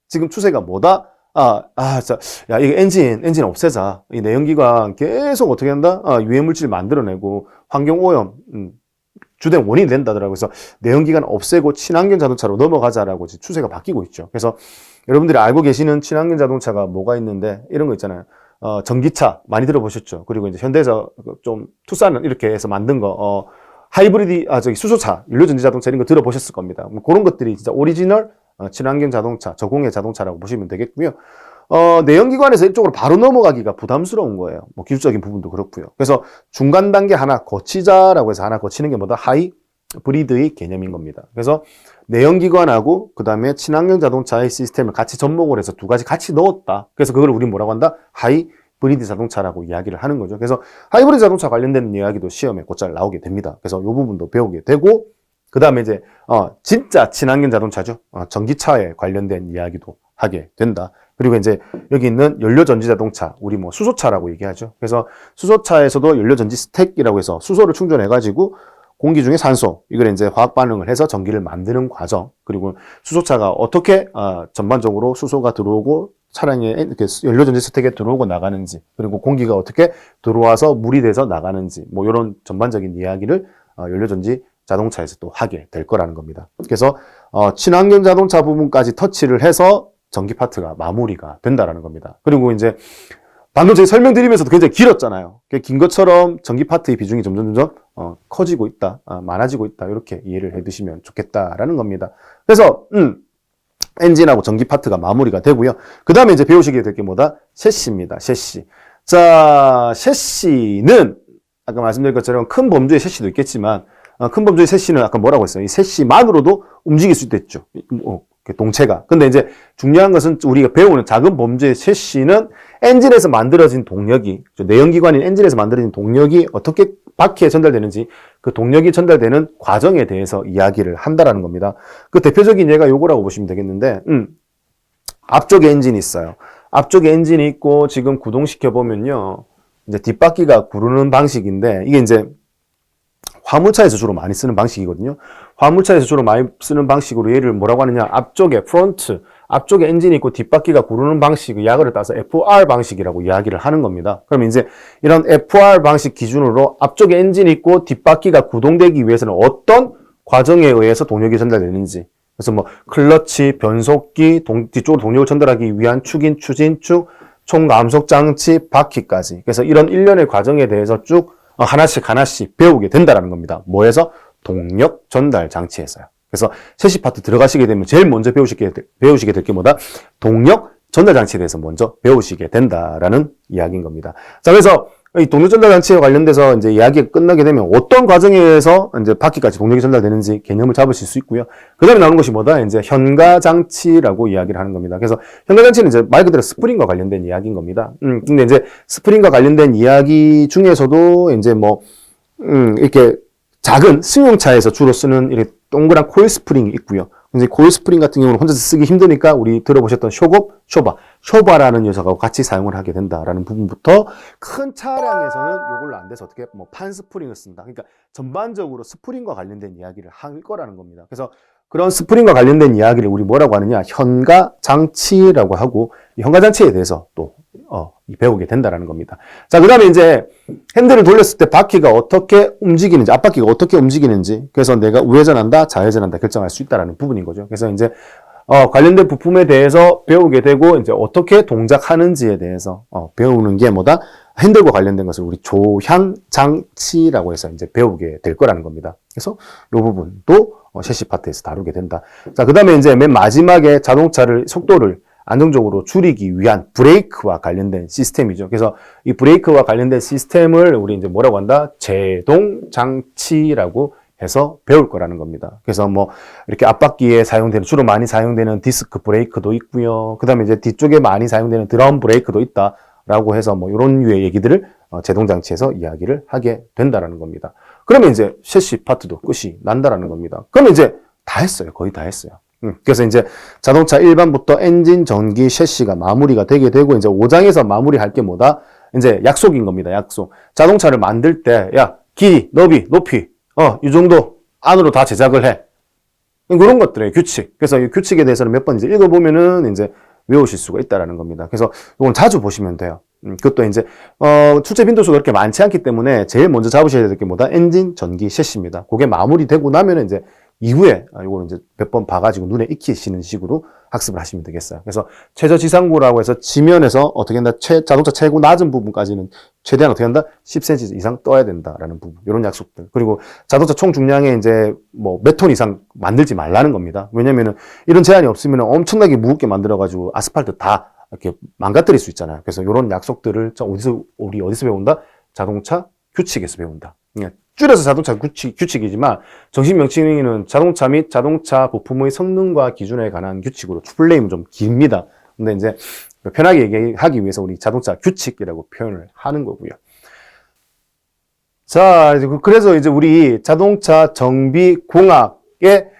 A: 지금 추세가 뭐다? 야, 이게 엔진 없애자. 이 내연기관 계속 어떻게 한다? 유해물질 만들어내고 환경오염, 주된 원인이 된다더라고요. 그래서 내연기관 없애고 친환경 자동차로 넘어가자라고 추세가 바뀌고 있죠. 그래서 여러분들이 알고 계시는 친환경 자동차가 뭐가 있는데, 이런 거 있잖아요. 전기차 많이 들어보셨죠? 그리고 이제 현대에서 좀 투싼 이렇게 해서 만든 거, 하이브리드, 수소차, 연료전지자동차 이런 거 들어보셨을 겁니다. 그런 것들이 진짜 오리지널 친환경 자동차, 저공해 자동차라고 보시면 되겠고요. 내연기관에서 이쪽으로 바로 넘어가기가 부담스러운 거예요. 뭐 기술적인 부분도 그렇고요. 그래서 중간 단계 하나 거치자라고 해서 하나 거치는 게 뭐다? 하이브리드의 개념인 겁니다. 그래서 내연기관하고 그 다음에 친환경 자동차의 시스템을 같이 접목을 해서 두 가지 같이 넣었다. 그래서 그걸 우리 뭐라고 한다? 하이브리드 자동차라고 이야기를 하는 거죠. 그래서 하이브리드 자동차 관련된 이야기도 시험에 곧잘 나오게 됩니다. 그래서 이 부분도 배우게 되고, 그 다음에 이제 진짜 친환경 자동차죠. 전기차에 관련된 이야기도 하게 된다. 그리고 이제 여기 있는 연료전지 자동차, 우리 뭐 수소차라고 얘기하죠. 그래서 수소차에서도 연료전지 스택이라고 해서 수소를 충전해가지고 공기 중에 산소, 이걸 이제 화학 반응을 해서 전기를 만드는 과정, 그리고 수소차가 어떻게 전반적으로 수소가 들어오고 차량에 이렇게 연료전지 스택에 들어오고 나가는지, 그리고 공기가 어떻게 들어와서 물이 돼서 나가는지, 뭐 이런 전반적인 이야기를 연료전지 자동차에서 또 하게 될 거라는 겁니다. 그래서 친환경 자동차 부분까지 터치를 해서 전기 파트가 마무리가 된다라는 겁니다. 그리고 이제 방금 제가 설명드리면서도 굉장히 길었잖아요. 긴 것처럼 전기 파트의 비중이 점점 커지고 있다, 많아지고 있다, 이렇게 이해를 해두시면 좋겠다라는 겁니다. 그래서 엔진하고 전기 파트가 마무리가 되고요. 그 다음에 이제 배우시게 될 게 뭐다? 셰시입니다. 셰시. 자, 셰시는 아까 말씀드린 것처럼 큰 범주의 셰시도 있겠지만, 큰 범주의 셰시는 아까 뭐라고 했어요? 이 셰시만으로도 움직일 수 있겠죠. 동체가. 근데 이제 중요한 것은 우리가 배우는 작은 범주의 셰시는 엔진에서 만들어진 동력이, 내연기관인 엔진에서 만들어진 동력이 어떻게 바퀴에 전달되는지 그 동력이 전달되는 과정에 대해서 이야기를 한다라는 겁니다. 그 대표적인 예가 요거라고 보시면 되겠는데, 앞쪽에 엔진이 있어요. 앞쪽에 엔진이 있고 지금 구동시켜 보면요. 이제 뒷바퀴가 구르는 방식인데 이게 이제 화물차에서 주로 많이 쓰는 방식이거든요. 화물차에서 주로 많이 쓰는 방식으로 얘를 뭐라고 하느냐. 앞쪽에 프론트, 앞쪽에 엔진이 있고 뒷바퀴가 구르는 방식, 약을 따서 FR 방식이라고 이야기를 하는 겁니다. 그러면 이제 이런 FR 방식 기준으로 앞쪽에 엔진이 있고 뒷바퀴가 구동되기 위해서는 어떤 과정에 의해서 동력이 전달되는지. 그래서 뭐 클러치, 변속기, 뒤쪽으로 동력을 전달하기 위한 축인, 추진축, 총감속 장치, 바퀴까지. 그래서 이런 일련의 과정에 대해서 쭉 하나씩 배우게 된다는 겁니다. 뭐에서? 동력 전달 장치에서요. 그래서 셰시 파트 들어가시게 되면 제일 먼저 배우시게 될 게 뭐다? 동력 전달 장치에 대해서 먼저 배우시게 된다라는 이야기인 겁니다. 자, 그래서 이 동력 전달 장치와 관련돼서 이제 이야기가 끝나게 되면 어떤 과정에 의해서 이제 바퀴까지 동력이 전달되는지 개념을 잡으실 수 있고요. 그 다음에 나오는 것이 뭐다? 이제 현가 장치라고 이야기를 하는 겁니다. 그래서 현가 장치는 이제 말 그대로 스프링과 관련된 이야기인 겁니다. 근데 이제 스프링과 관련된 이야기 중에서도 이제 뭐, 이렇게 작은 승용차에서 주로 쓰는 이렇게 동그란 코일 스프링이 있고요. 이제 코일 스프링 같은 경우는 혼자서 쓰기 힘드니까 우리 들어보셨던 쇼바라는 녀석하고 같이 사용을 하게 된다라는 부분부터 큰 차량에서는 요걸로 안 돼서 어떻게 뭐 판 스프링을 쓴다. 그러니까 전반적으로 스프링과 관련된 이야기를 할 거라는 겁니다. 그래서 그런 스프링과 관련된 이야기를 우리 뭐라고 하느냐? 현가 장치라고 하고 이 현가 장치에 대해서 또 배우게 된다라는 겁니다. 자, 그 다음에 이제 핸들을 돌렸을 때 바퀴가 어떻게 움직이는지, 앞바퀴가 어떻게 움직이는지, 그래서 내가 우회전한다, 좌회전한다 결정할 수 있다라는 부분인 거죠. 그래서 이제 관련된 부품에 대해서 배우게 되고 이제 어떻게 동작하는지에 대해서 배우는 게 뭐다? 핸들과 관련된 것을 우리 조향 장치라고 해서 이제 배우게 될 거라는 겁니다. 그래서 이 부분도 셰시 파트에서 다루게 된다. 자, 그 다음에 이제 맨 마지막에 자동차를 속도를 안정적으로 줄이기 위한 브레이크와 관련된 시스템이죠. 그래서 이 브레이크와 관련된 시스템을 우리 이제 뭐라고 한다? 제동 장치라고 해서 배울 거라는 겁니다. 그래서 뭐 이렇게 앞바퀴에 사용되는 주로 많이 사용되는 디스크 브레이크도 있고요. 그다음에 이제 뒤쪽에 많이 사용되는 드럼 브레이크도 있다라고 해서 뭐 이런 류의 얘기들을 제동 장치에서 이야기를 하게 된다라는 겁니다. 그러면 이제 셰시 파트도 끝이 난다라는 겁니다. 그러면 이제 다 했어요. 거의 다 했어요. 그래서 이제 자동차 일반부터 엔진, 전기, 셰시가 마무리가 되게 되고 이제 5장에서 마무리할 게 뭐다? 이제 약속인 겁니다. 약속. 자동차를 만들 때 야, 길이, 너비, 높이 이 정도 안으로 다 제작을 해. 그런 것들의 규칙. 그래서 이 규칙에 대해서는 몇 번 이제 읽어보면은 이제 외우실 수가 있다라는 겁니다. 그래서 이건 자주 보시면 돼요. 그것도 이제, 출제 빈도수가 그렇게 많지 않기 때문에 제일 먼저 잡으셔야 될 게 뭐다? 엔진, 전기, 셰시입니다. 그게 마무리되고 나면은 이제 이후에 이거는 이제 몇 번 봐가지고 눈에 익히시는 식으로 학습을 하시면 되겠어요. 그래서 최저지상고라고 해서 지면에서 어떻게 한다? 자동차 최고 낮은 부분까지는 최대한 어떻게 한다? 10cm 이상 떠야 된다라는 부분. 이런 약속들. 그리고 자동차 총 중량에 이제 뭐 몇 톤 이상 만들지 말라는 겁니다. 왜냐면은 이런 제한이 없으면 엄청나게 무겁게 만들어가지고 아스팔트 다 이렇게 망가뜨릴 수 있잖아요. 그래서 이런 약속들을 우리 어디서 배운다? 자동차 규칙에서 배운다. 줄여서 자동차 규칙이지만 정식 명칭은 자동차 및 자동차 부품의 성능과 기준에 관한 규칙으로 풀네임은 좀 깁니다. 근데 이제 편하게 얘기하기 위해서 우리 자동차 규칙이라고 표현을 하는 거고요. 자, 그래서 이제 우리 자동차 정비 공학의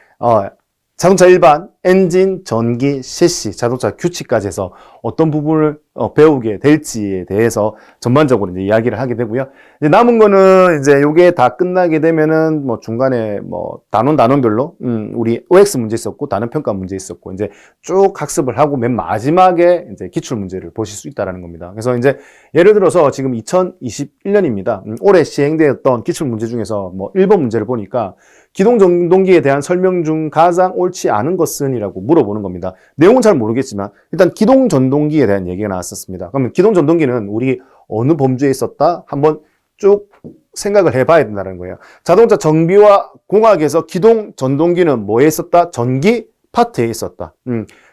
A: 자동차 일반, 엔진, 전기, 셰시, 자동차 규칙까지 해서 어떤 부분을 배우게 될지에 대해서 전반적으로 이제 이야기를 하게 되고요. 이제 남은 거는 이제 요게 다 끝나게 되면은 뭐 중간에 뭐 단원별로 우리 OX 문제 있었고 단원 평가 문제 있었고 이제 쭉 학습을 하고 맨 마지막에 이제 기출 문제를 보실 수 있다라는 겁니다. 그래서 이제 예를 들어서 지금 2021년입니다. 올해 시행되었던 기출 문제 중에서 뭐 1번 문제를 보니까 기동 전동기에 대한 설명 중 가장 옳지 않은 것은? 이라고 물어보는 겁니다. 내용은 잘 모르겠지만 일단 기동 전동기에 대한 얘기가 나왔었습니다. 그러면 기동 전동기는 우리 어느 범주에 있었다? 한번 쭉 생각을 해봐야 된다는 거예요. 자동차 정비와 공학에서 기동 전동기는 뭐에 있었다? 전기 파트에 있었다.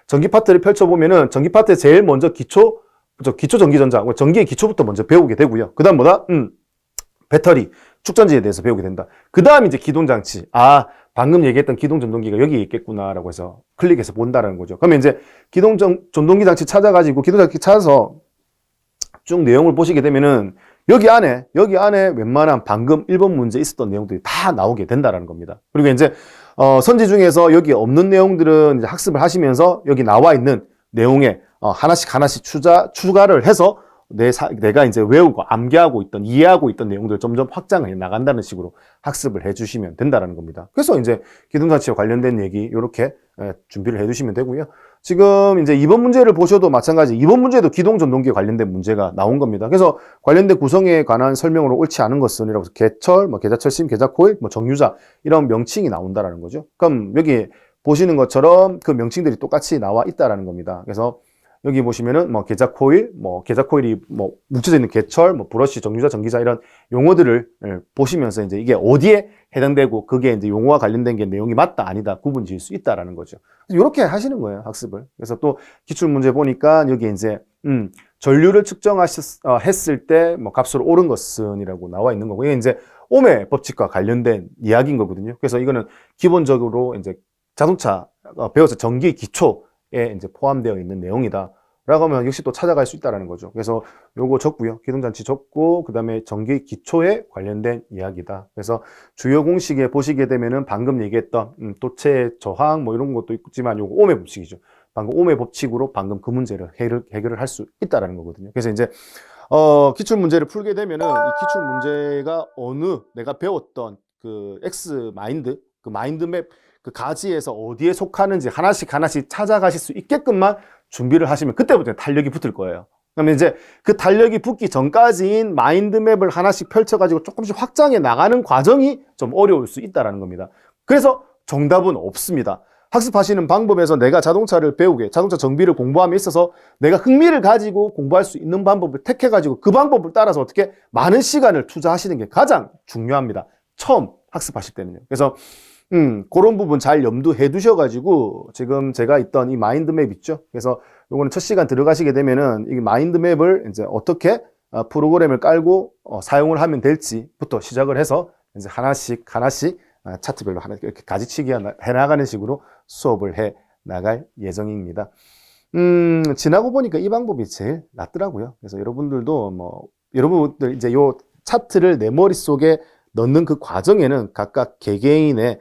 A: 전기 파트를 펼쳐보면은 전기 파트에 제일 먼저 기초 전기전자, 전기의 기초부터 먼저 배우게 되고요. 그 다음 뭐다? 배터리, 축전지에 대해서 배우게 된다. 그 다음 이제 기동장치. 방금 얘기했던 기동전동기가 여기 있겠구나라고 해서 클릭해서 본다라는 거죠. 그러면 이제 기동전동기 장치 찾아가지고 기동장치 찾아서 쭉 내용을 보시게 되면은 여기 안에 웬만한 방금 1번 문제 있었던 내용들이 다 나오게 된다라는 겁니다. 그리고 이제 선지 중에서 여기 없는 내용들은 이제 학습을 하시면서 여기 나와 있는 내용에 하나씩 추가를 해서 내가 이제 외우고 암기하고 있던 이해하고 있던 내용들을 점점 확장해 나간다는 식으로 학습을 해주시면 된다라는 겁니다. 그래서 이제 기동장치와 관련된 얘기 이렇게 준비를 해주시면 되고요. 지금 이제 2번 문제를 보셔도 마찬가지 2번 문제도 기동전동기에 관련된 문제가 나온 겁니다. 그래서 관련된 구성에 관한 설명으로 옳지 않은 것은 이라고 해서 개철, 계좌철심, 계좌코일, 정유자 이런 명칭이 나온다라는 거죠. 그럼 여기 보시는 것처럼 그 명칭들이 똑같이 나와 있다라는 겁니다. 그래서 여기 보시면은 계좌코일이 뭉쳐져 있는 개철, 브러쉬, 정유자, 전기자 이런 용어들을 보시면서 이제 이게 어디에 해당되고 그게 이제 용어와 관련된 게 내용이 맞다 아니다 구분 지을 수 있다라는 거죠. 이렇게 하시는 거예요, 학습을. 그래서 또 기출 문제 보니까 여기 이제 전류를 측정했을 때 값으로 옳은 것은이라고 나와 있는 거고 이게 이제 옴의 법칙과 관련된 이야기인 거거든요. 그래서 이거는 기본적으로 이제 자동차 배워서 전기 기초에 이제 포함되어 있는 내용이다. 라고 하면 역시 또 찾아갈 수 있다는 거죠. 그래서 요거 적고요. 기동장치 적고, 그 다음에 전기 기초에 관련된 이야기다. 그래서 주요 공식에 보시게 되면은 방금 얘기했던, 도체 저항 이런 것도 있지만 요거 옴의 법칙이죠. 방금 옴의 법칙으로 방금 그 문제를 해결을 할 수 있다는 거거든요. 그래서 이제, 기출 문제를 풀게 되면은 이 기출 문제가 내가 배웠던 그 X마인드, 그 마인드맵 그 가지에서 어디에 속하는지 하나씩 찾아가실 수 있게끔만 준비를 하시면 그때부터 탄력이 붙을 거예요. 그러면 이제 그 탄력이 붙기 전까지인 마인드맵을 하나씩 펼쳐가지고 조금씩 확장해 나가는 과정이 좀 어려울 수 있다는 겁니다. 그래서 정답은 없습니다. 학습하시는 방법에서 내가 자동차를 배우게, 자동차 정비를 공부함에 있어서 내가 흥미를 가지고 공부할 수 있는 방법을 택해가지고 그 방법을 따라서 어떻게 많은 시간을 투자하시는 게 가장 중요합니다. 처음 학습하실 때는요. 그래서 그런 부분 잘 염두해 두셔가지고, 지금 제가 있던 이 마인드맵 있죠? 그래서 요거는 첫 시간 들어가시게 되면은, 이 마인드맵을 이제 어떻게 프로그램을 깔고 사용을 하면 될지부터 시작을 해서, 이제 하나씩 차트별로 이렇게 가지치기 해나가는 식으로 수업을 해 나갈 예정입니다. 지나고 보니까 이 방법이 제일 낫더라고요. 그래서 여러분들도 여러분들 이제 요 차트를 내 머릿속에 넣는 그 과정에는 각각 개개인의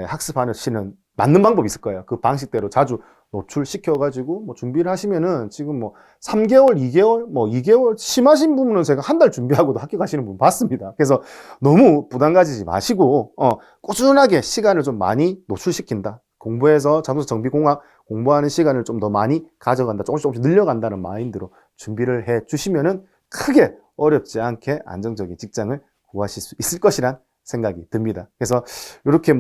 A: 학습하시는 맞는 방법이 있을 거예요. 그 방식대로 자주 노출시켜가지고 준비를 하시면은 지금 3개월, 2개월, 2개월 심하신 부분은 제가 한 달 준비하고도 학교 가시는 분 봤습니다. 그래서 너무 부담 가지지 마시고 꾸준하게 시간을 좀 많이 노출시킨다. 공부해서 자동차 정비공학 공부하는 시간을 좀 더 많이 가져간다. 조금씩 늘려간다는 마인드로 준비를 해 주시면은 크게 어렵지 않게 안정적인 직장을 구하실 수 있을 것이란 생각이 듭니다. 그래서 이렇게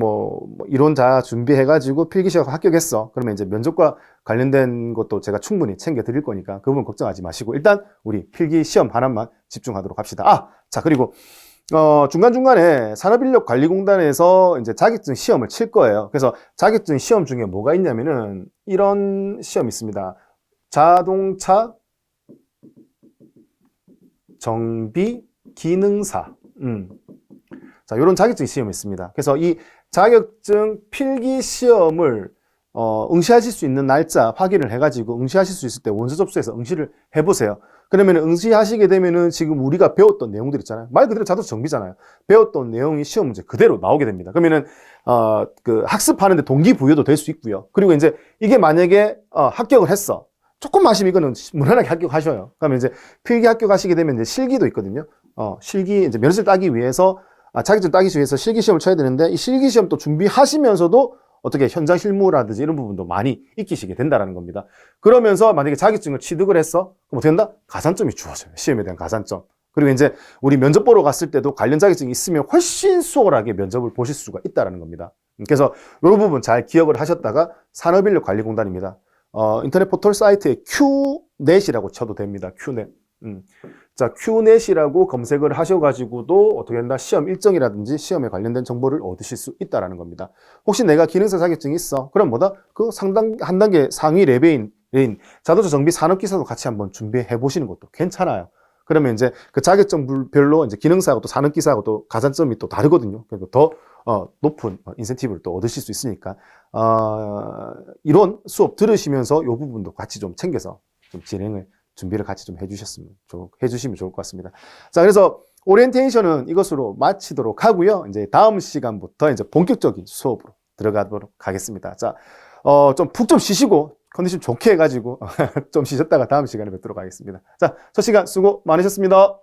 A: 이론 다 준비해가지고 필기시험 합격했어. 그러면 이제 면접과 관련된 것도 제가 충분히 챙겨 드릴 거니까 그 부분 걱정하지 마시고 일단 우리 필기시험 하나만 집중하도록 합시다. 자, 그리고 중간중간에 산업인력관리공단에서 이제 자격증 시험을 칠 거예요. 그래서 자격증 시험 중에 뭐가 있냐면은 이런 시험이 있습니다. 자동차 정비 기능사. 자, 요런 자격증 시험이 있습니다. 그래서 이 자격증 필기 시험을 응시하실 수 있는 날짜 확인을 해가지고 응시하실 수 있을 때 원서 접수해서 응시를 해보세요. 그러면 응시하시게 되면은 지금 우리가 배웠던 내용들 있잖아요. 말 그대로 자동차 정비잖아요. 배웠던 내용이 시험 문제 그대로 나오게 됩니다. 그러면은 그 학습하는데 동기부여도 될 수 있고요. 그리고 이제 이게 만약에 합격을 했어. 조금 아시면 이거는 무난하게 합격하셔요. 그러면 이제 필기 합격하시게 되면 이제 실기도 있거든요. 실기 이제 면허를 따기 위해서 자격증 따기 위해서 실기시험을 쳐야 되는데 이 실기시험 또 준비하시면서도 어떻게 현장 실무라든지 이런 부분도 많이 익히시게 된다는 겁니다. 그러면서 만약에 자격증을 취득을 했어? 그럼 어떻게 된다? 가산점이 주어져요. 시험에 대한 가산점. 그리고 이제 우리 면접 보러 갔을 때도 관련 자격증이 있으면 훨씬 수월하게 면접을 보실 수가 있다는 겁니다. 그래서 이런 부분 잘 기억을 하셨다가 산업인력관리공단입니다. 인터넷 포털 사이트에 큐넷이라고 쳐도 됩니다. 큐넷. 자, 큐넷이라고 검색을 하셔가지고도 어떻게 된다? 시험 일정이라든지 시험에 관련된 정보를 얻으실 수 있다는 겁니다. 혹시 내가 기능사 자격증이 있어? 그럼 그 한 단계 상위 레벨인 자동차 정비 산업기사도 같이 한번 준비해 보시는 것도 괜찮아요. 그러면 이제 그 자격증별로 이제 기능사하고 또 산업기사하고 또 가산점이 또 다르거든요. 그래서 더 높은 인센티브를 또 얻으실 수 있으니까, 이론 수업 들으시면서 이 부분도 같이 좀 챙겨서 좀 진행을, 준비를 같이 좀 해주시면 좋을 것 같습니다. 자, 그래서 오리엔테이션은 이것으로 마치도록 하고요. 이제 다음 시간부터 이제 본격적인 수업으로 들어가도록 하겠습니다. 자, 좀 푹 좀 쉬시고 컨디션 좋게 해가지고 좀 쉬셨다가 다음 시간에 뵙도록 하겠습니다. 자, 첫 시간 수고 많으셨습니다.